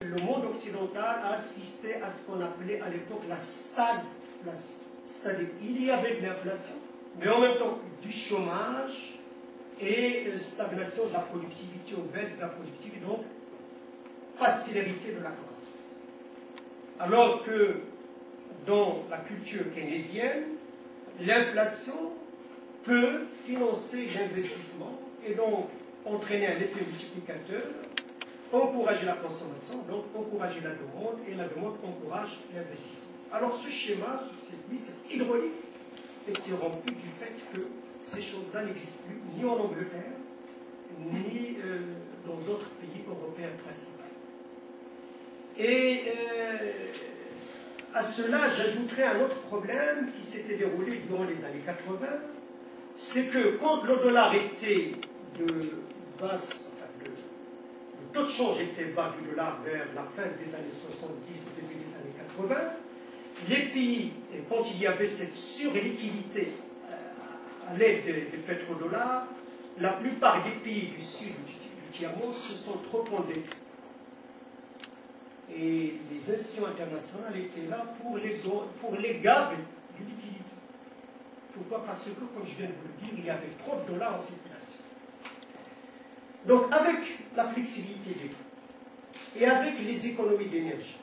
Le monde occidental a assisté à ce qu'on appelait à l'époque la stagflation. C'est-à-dire qu'il y avait de l'inflation, mais en même temps du chômage et stagnation de la productivité, ou baisse de la productivité, donc pas de célérité de la croissance. Alors que dans la culture keynésienne, l'inflation peut financer l'investissement et donc entraîner un effet multiplicateur, encourager la consommation, donc encourager la demande, et la demande encourage l'investissement. Alors ce schéma, cette hydraulique, est rompu du fait que ces choses-là n'existent plus ni en Angleterre, ni dans d'autres pays européens principaux. Et à cela, j'ajouterai un autre problème qui s'était déroulé durant les années 80, c'est que quand le dollar était de basse, le taux de change était bas du dollar vers la fin des années 70, début des années 80, les pays, et quand il y avait cette surliquidité à l'aide des pétrodollars, la plupart des pays du sud du tiers-monde se sont trop endettés. Et les institutions internationales étaient là pour les gaver de liquidité. Pourquoi? Parce que, comme je viens de vous le dire, il y avait trop de dollars en circulation. Donc, avec la flexibilité des coûts, et avec les économies d'énergie,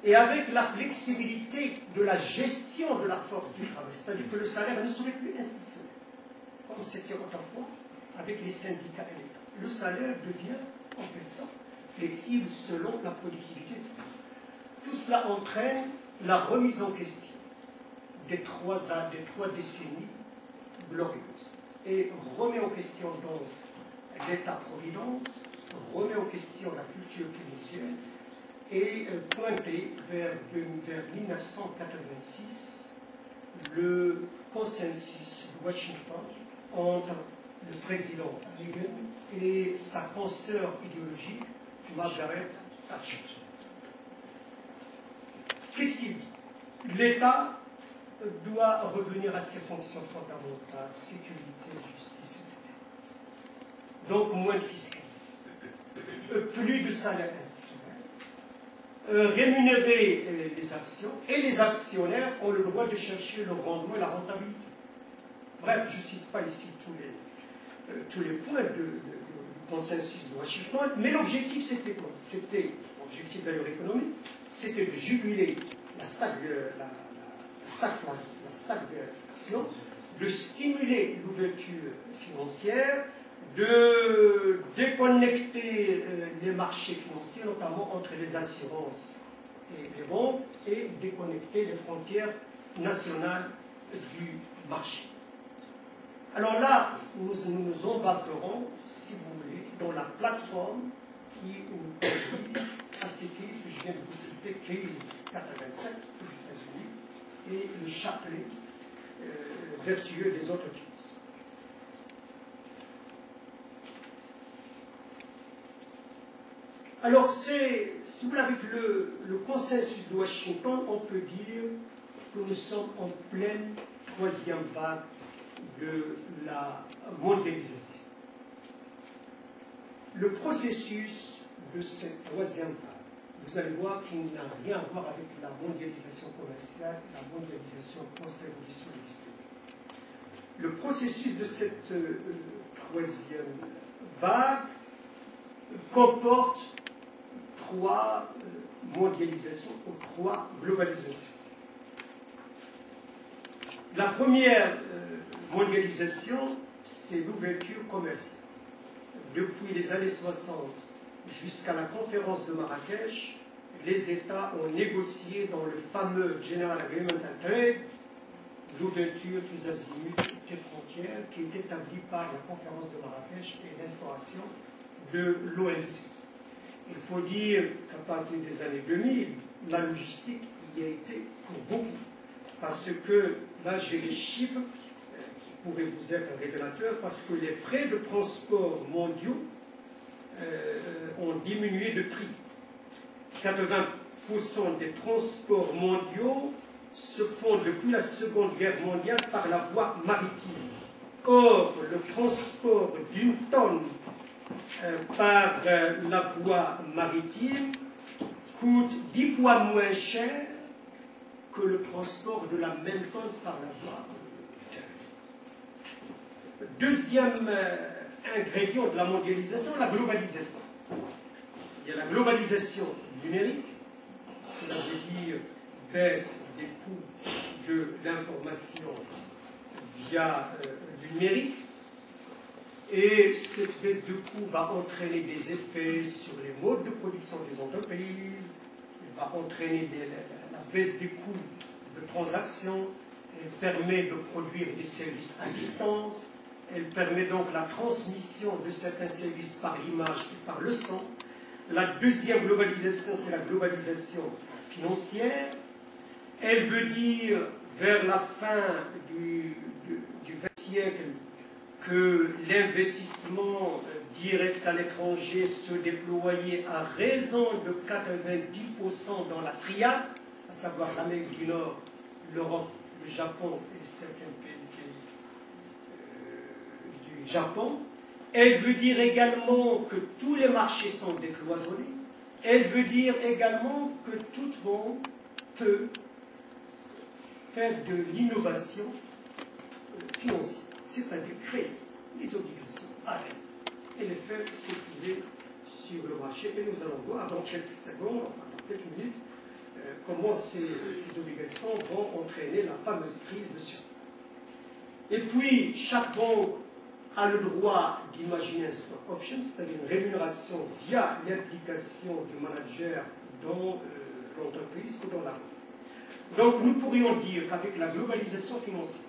et avec la flexibilité de la gestion de la force du travail, c'est-à-dire que le salaire ne serait plus institutionnel, comme c'était autrefois avec les syndicats et l'État. Le salaire devient, en quelque sorte, flexible selon la productivité, etc. Tout cela entraîne la remise en question des trois décennies glorieuses et remet en question donc l'État-providence, remet en question la culture keynésienne et pointé vers 1986 le consensus de Washington entre le président Reagan et sa consoeur idéologique Margaret Thatcher. Qu'est-ce qu'il dit? L'État doit revenir à ses fonctions fondamentales, sécurité, justice, etc. Donc moins de fiscalité, plus de salaire institutionnel, rémunérer les actions, et les actionnaires ont le droit de chercher le rendement et la rentabilité. Bref, je ne cite pas ici tous les points du consensus de Washington, mais l'objectif c'était quoi? C'était, l'objectif d'ailleurs économique, c'était de juguler la stagflation, de stimuler l'ouverture financière, de déconnecter les marchés financiers, notamment entre les assurances et les banques, et déconnecter les frontières nationales du marché. Alors là, nous nous embarquerons, si vous voulez, dans la plateforme qui nous conduit à ces crises que je viens de vous citer, crise 87 aux États-Unis, et le chapelet vertueux des autres crises. Alors, si vous voulez, avec le consensus de Washington, on peut dire que nous sommes en pleine troisième vague de la mondialisation. Le processus de cette troisième vague, vous allez voir qu'il n'a rien à voir avec la mondialisation commerciale et la mondialisation post-révolution industrielle. Le processus de cette troisième vague comporte trois mondialisations ou trois globalisations. La première mondialisation, c'est l'ouverture commerciale. Depuis les années 60 jusqu'à la conférence de Marrakech, les États ont négocié dans le fameux General Agreement on Trade l'ouverture tous azimuts des frontières qui est établie par la conférence de Marrakech et l'instauration de l'OMC. Il faut dire qu'à partir des années 2000, la logistique y a été pour beaucoup. Parce que, là j'ai les chiffres qui pourraient vous être révélateurs, parce que les frais de transport mondiaux ont diminué de prix. 80% des transports mondiaux se font depuis la Seconde Guerre mondiale par la voie maritime. Or, le transport d'une tonne par la voie maritime coûte 10 fois moins cher que le transport de la même tonne par la voie terrestre. Deuxième ingrédient de la mondialisation, la globalisation. Il y a la globalisation numérique, cela veut dire baisse des coûts de l'information via le numérique, et cette baisse de coûts va entraîner des effets sur les modes de production des entreprises, elle va entraîner la baisse des coûts de transaction, elle permet de produire des services à distance, elle permet donc la transmission de certains services par l'image et par le son. La deuxième globalisation, c'est la globalisation financière. Elle veut dire, vers la fin du XXe siècle, que l'investissement direct à l'étranger se déployait à raison de 90% dans la triade, à savoir l'Amérique du Nord, l'Europe, le Japon et certains pays du Japon. Elle veut dire également que tous les marchés sont décloisonnés. Elle veut dire également que tout le monde peut faire de l'innovation financière, c'est-à-dire créer des obligations à elle et les faire circuler sur le marché. Et nous allons voir dans quelques secondes, enfin dans quelques minutes, comment ces obligations vont entraîner la fameuse crise de survie. Et puis, chaque banque a le droit d'imaginer un stock option, c'est-à-dire une rémunération via l'implication du manager dans l'entreprise ou dans la banque. Donc nous pourrions dire qu'avec la globalisation financière,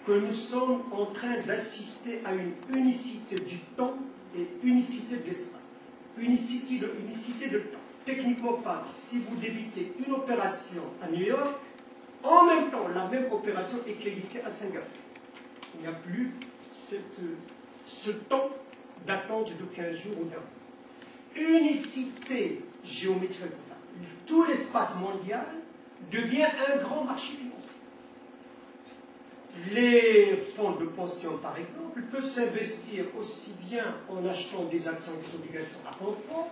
que nous sommes en train d'assister à une unicité du temps et unicité de l'espace. Unicité de temps. Techniquement parlant, si vous débitez une opération à New York, en même temps, la même opération est créditée à Singapour. Il n'y a plus ce temps d'attente de 15 jours ou d'un mois. Unicité géométrique. Tout l'espace mondial devient un grand marché financier. Les fonds de pension, par exemple, peuvent s'investir aussi bien en achetant des actions et des obligations à compte propre,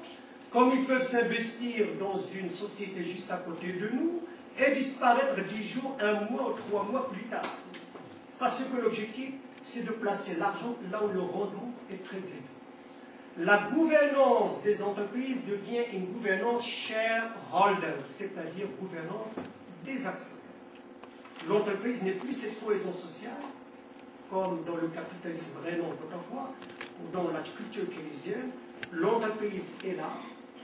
comme ils peuvent s'investir dans une société juste à côté de nous et disparaître 10 jours, 1 mois ou 3 mois plus tard. Parce que l'objectif, c'est de placer l'argent là où le rendement est très élevé. La gouvernance des entreprises devient une gouvernance shareholder, c'est-à-dire gouvernance des actionnaires. L'entreprise n'est plus cette cohésion sociale, comme dans le capitalisme rénant d'autrefois, ou dans la culture keynésienne. L'entreprise est là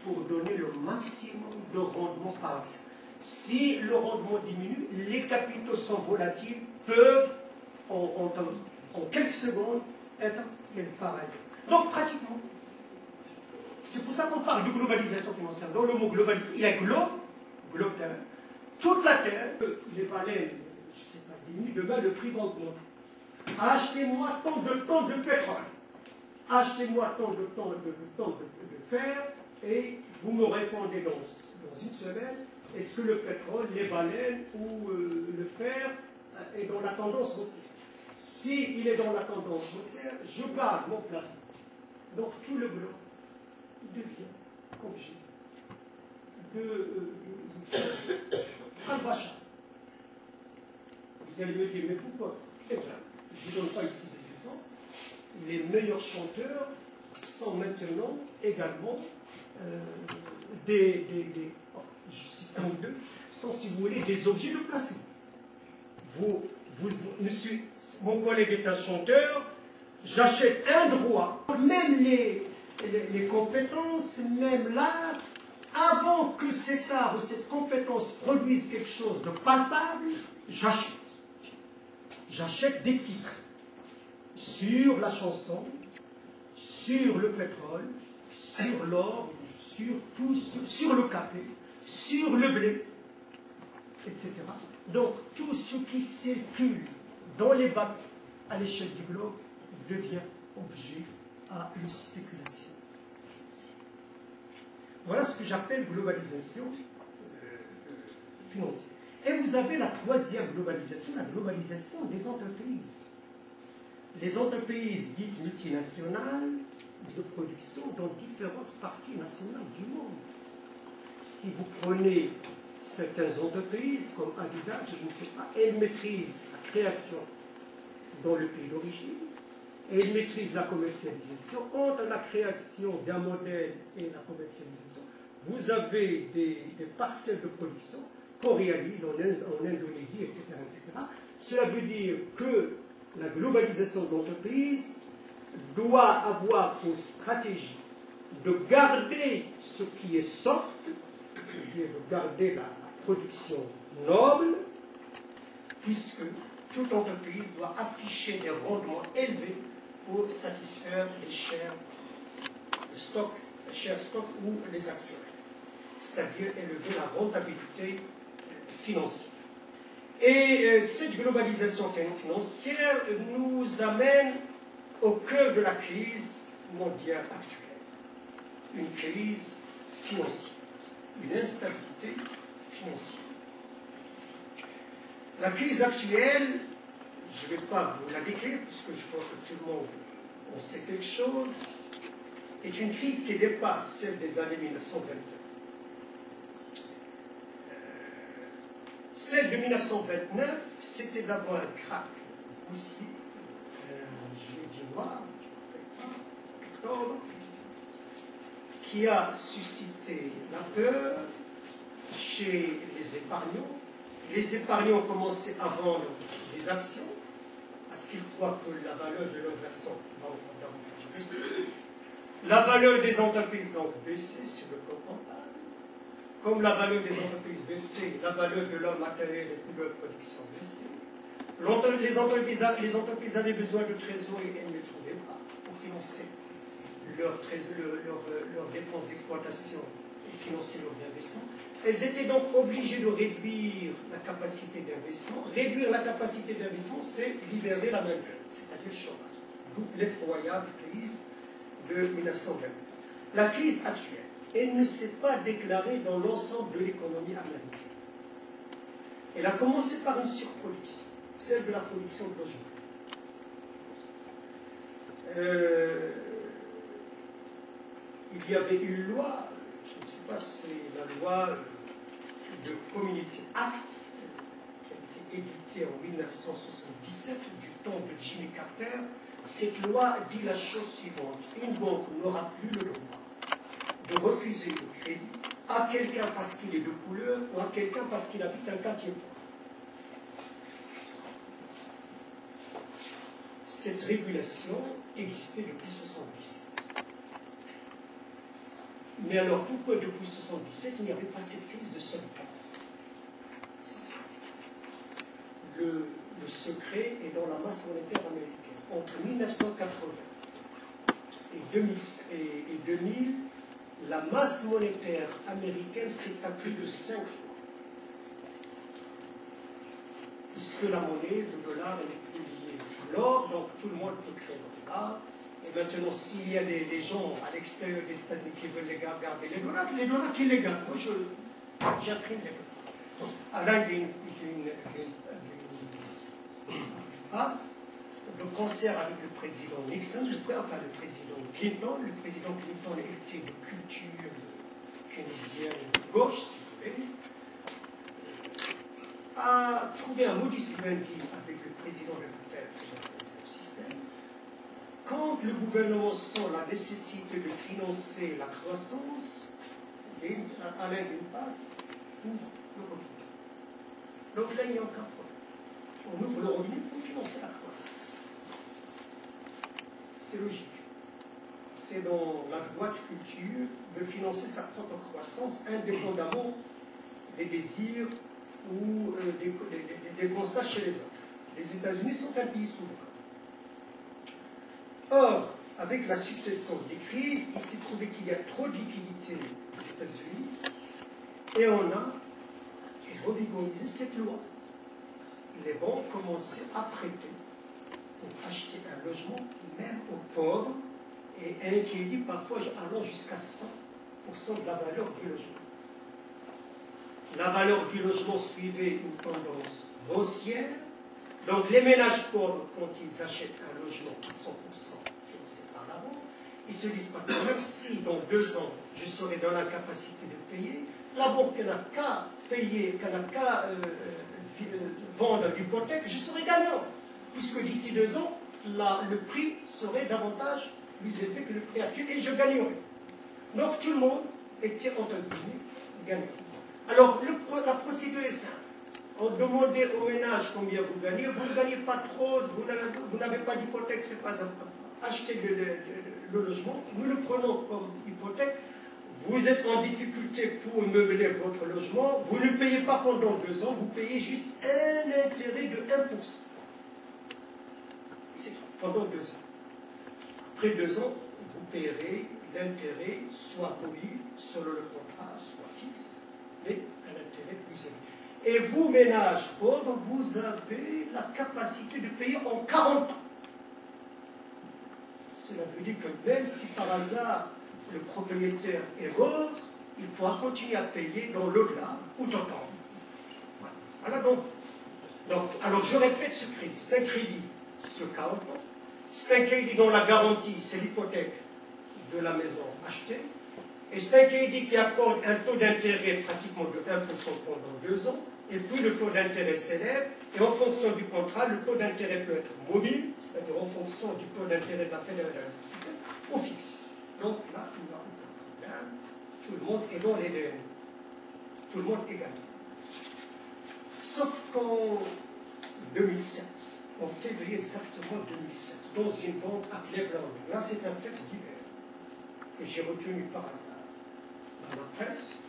pour donner le maximum de rendement par action. Si le rendement diminue, les capitaux sont volatiles, peuvent en quelques secondes être pareils. Donc pratiquement, c'est pour ça qu'on parle de globalisation financière. Dans le mot globalisation, il y a globe terrestre. Toute la Terre, les baleines, je ne sais pas, diminuent, demain le prix va augmenter. Achetez-moi tant de pétrole. Achetez-moi tant de fer, et vous me répondez dans une semaine, est-ce que le pétrole, les baleines ou le fer est dans la tendance haussière? S'il est dans la tendance haussière, je garde mon placement. Donc tout le globe devient objet de al-Bachar. Vous allez me dire, mais pourquoi? Eh bien, je ne donne pas ici des exemples. Les meilleurs chanteurs sont maintenant également je cite un ou deux, sont, si vous voulez, des objets de placement. Monsieur, mon collègue est un chanteur, j'achète un droit, même les compétences, même l'art, avant que cet art ou cette compétence produise quelque chose de palpable, j'achète. J'achète des titres sur la chanson, sur le pétrole, sur l'or, sur tout, sur le café, sur le blé, etc. Donc tout ce qui circule dans les bateaux à l'échelle du globe devient objet à une spéculation. Voilà ce que j'appelle globalisation financière. Et vous avez la troisième globalisation, la globalisation des entreprises. Les entreprises dites multinationales de production dans différentes parties nationales du monde. si vous prenez certaines entreprises, comme Adidas, je ne sais pas, elles maîtrisent la création dans le pays d'origine, et elles maîtrisent la commercialisation. Entre la création d'un modèle et la commercialisation, vous avez des parcelles de production qu'on réalise en Indonésie, etc., etc. Cela veut dire que la globalisation de l'entreprise doit avoir pour stratégie de garder ce qui est soft, c'est-à-dire de garder la production noble, puisque toute entreprise doit afficher des rendements élevés pour satisfaire les chers stocks ou les actionnaires, c'est-à-dire élever la rentabilité financière. Et cette globalisation financière nous amène au cœur de la crise mondiale actuelle, une crise financière, une instabilité financière. La crise actuelle, je ne vais pas vous la décrire, puisque je crois que tout le monde en sait quelque chose, est une crise qui dépasse celle des années 1929. Celle de 1929, c'était d'abord un krach aussi, jeudi noir, octobre, qui a suscité la peur chez les épargnants. Les épargnants ont commencé à vendre des actions, parce qu'ils croient que la valeur de leurs actions va davantage baisser. La valeur des entreprises donc baissée sur le plan comptable. Comme la valeur des entreprises baissait, la valeur de leur matériel et de leur production baissait. Les entreprises avaient besoin de trésorerie et elles ne trouvaient pas pour financer leurs dépenses d'exploitation et financer leurs investissements. Elles étaient donc obligées de réduire la capacité d'investissement. Réduire la capacité d'investissement, c'est libérer la main-d'œuvre, c'est-à-dire le chômage. D'où l'effroyable crise de 1920. La crise actuelle, elle ne s'est pas déclarée dans l'ensemble de l'économie américaine. Elle a commencé par une surproduction, celle de la production de logements. Il y avait une loi, je ne sais pas si c'est la loi de Community Act, qui a été éditée en 1977, du temps de Jimmy Carter. Cette loi dit la chose suivante: une banque n'aura plus le droit de refuser le crédit à quelqu'un parce qu'il est de couleur ou à quelqu'un parce qu'il habite un quartier pauvre. Cette régulation existait depuis 1977. Mais alors, pourquoi depuis 1977, il n'y avait pas cette crise de solitude? C'est ça. Le secret est dans la masse monétaire américaine. Entre 1980 et 2000, la masse monétaire américaine s'est accrue de 5 fois. Puisque la monnaie, le dollar, est plus liée à l'or, donc tout le monde peut créer le dollar. Et maintenant, s'il y a des gens à l'extérieur des États-Unis qui veulent les garder les dollars qui les gardent. Moi, j'imprime les dollars. Alain, il y a une passe. De concert avec le président Nixon, le président Clinton. Le président Clinton était de culture keynesienne de gauche, si vous voulez, a trouvé un modus vivendi avec le président de faire le système. Quand le gouvernement sent la nécessité de financer la croissance, Alain passe pour le robinet. Donc là, il n'y a aucun problème. On ouvre le robinet pour financer la croissance. C'est logique. C'est dans la droite culture de financer sa propre croissance indépendamment des désirs ou des constats chez les autres. Les États-Unis sont un pays souverain. Or, avec la succession des crises, il s'est trouvé qu'il y a trop de liquidités aux États-Unis et on a revigorisé cette loi. Les banques commençaient à prêter pour acheter un logement, même aux pauvres, et un crédit parfois allant jusqu'à 100% de la valeur du logement. La valeur du logement suivait une tendance haussière. Donc les ménages pauvres, quand ils achètent un logement à 100% financé par la banque, ils se disent pas, même si dans 2 ans je serai dans l'incapacité de payer, la banque n'a qu'à payer, vendre l'hypothèque, je serai gagnant. Puisque d'ici 2 ans, le prix serait davantage plus élevé que le prix actuel et je gagnerai. Donc tout le monde était entre guillemets gagnant. Alors la procédure est simple. On demandait au ménage combien vous gagnez, vous ne gagnez pas trop, vous n'avez pas d'hypothèque, c'est pas important. Achetez le logement, nous le prenons comme hypothèque, vous êtes en difficulté pour meubler votre logement, vous ne payez pas pendant 2 ans, vous payez juste un intérêt de 1%. C'est tout, pendant 2 ans. Après 2 ans, vous payerez l'intérêt soit mobile, selon le contrat, soit fixe, mais un intérêt plus élevé. Et vous, ménages pauvres, vous avez la capacité de payer en 40 ans. Cela veut dire que même si par hasard le propriétaire est mort, il pourra continuer à payer dans l'au-delà ou dans le temps. Voilà donc. Alors je répète ce crédit. C'est un crédit sur 40 ans. C'est un crédit dont la garantie, c'est l'hypothèque de la maison achetée. Et c'est un crédit qui accorde un taux d'intérêt pratiquement de 1% pendant 2 ans. Et puis le taux d'intérêt s'élève, et en fonction du contrat, le taux d'intérêt peut être mobile, c'est-à-dire en fonction du taux d'intérêt de la fédération système, ou fixe. Donc là, il n'y a aucun problème. Tout le monde est dans les deux. Tout le monde est gagnant. Sauf qu'en 2007, en février exactement 2007, dans une banque à Cleveland, là c'est un fait divers, que j'ai retenu par hasard dans la presse.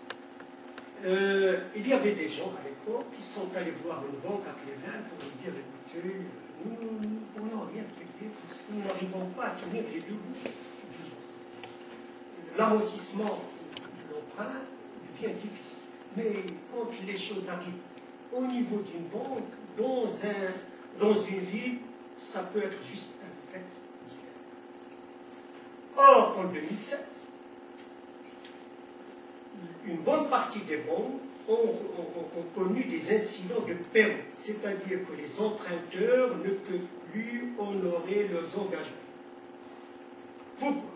Il y avait des gens à l'époque qui sont allés voir une banque à Cleveland pour lui dire, écoutez, nous ne pourrions rien payer parce que nous n'arrivons pas à tenir les 2 bouts. L'amortissement de l'emprunt devient difficile. Mais quand les choses arrivent au niveau d'une banque, dans une ville, ça peut être juste un fait divers. Or, en 2007, une bonne partie des banques ont connu des incidents de paiement, c'est-à-dire que les emprunteurs ne peuvent plus honorer leurs engagements. Pourquoi?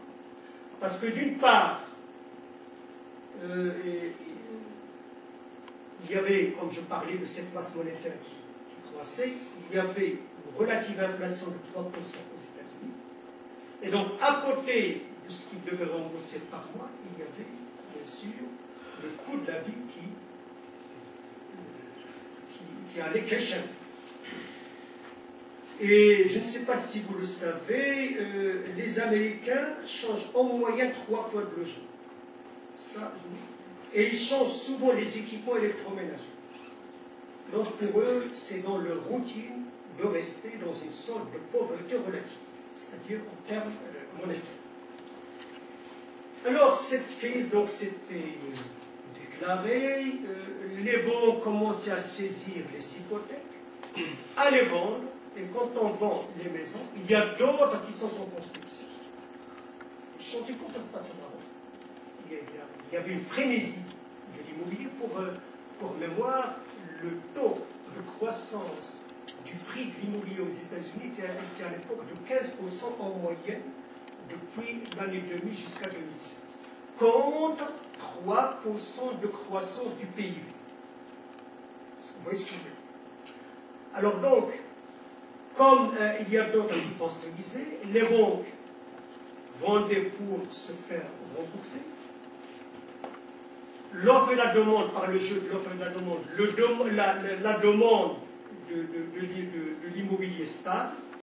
Parce que d'une part, il y avait, comme je parlais de cette masse monétaire qui croissait, il y avait une relative inflation de 3% aux États-Unis. Et donc, à côté de ce qu'ils devaient rembourser par mois, il y avait, bien sûr, le coût de la vie qui allait crescendo. Et je ne sais pas si vous le savez, les Américains changent en moyenne 3 fois de logement. Ça, et ils changent souvent les équipements électroménagers. Donc pour eux, c'est dans leur routine de rester dans une sorte de pauvreté relative, c'est-à-dire en termes monétaires. Alors cette crise, donc, c'était déclarée, les banques commençaient à saisir les hypothèques, à les vendre, et quand on vend les maisons, il y a d'autres qui sont en construction. Chantier, comment ça se passe là-bas? Il y avait une frénésie de l'immobilier. Pour mémoire, le taux de croissance du prix de l'immobilier aux États-Unis était à l'époque de 15% en moyenne depuis l'année 2000 jusqu'à 2007, contre 3% de croissance du PIB. Vous voyez ce que je veux dire? Alors donc, comme il y a d'autres qui construisaient, les banques vendaient pour se faire rembourser. L'offre et la demande, par le jeu de l'offre et de la demande, la demande de l'immobilier stable,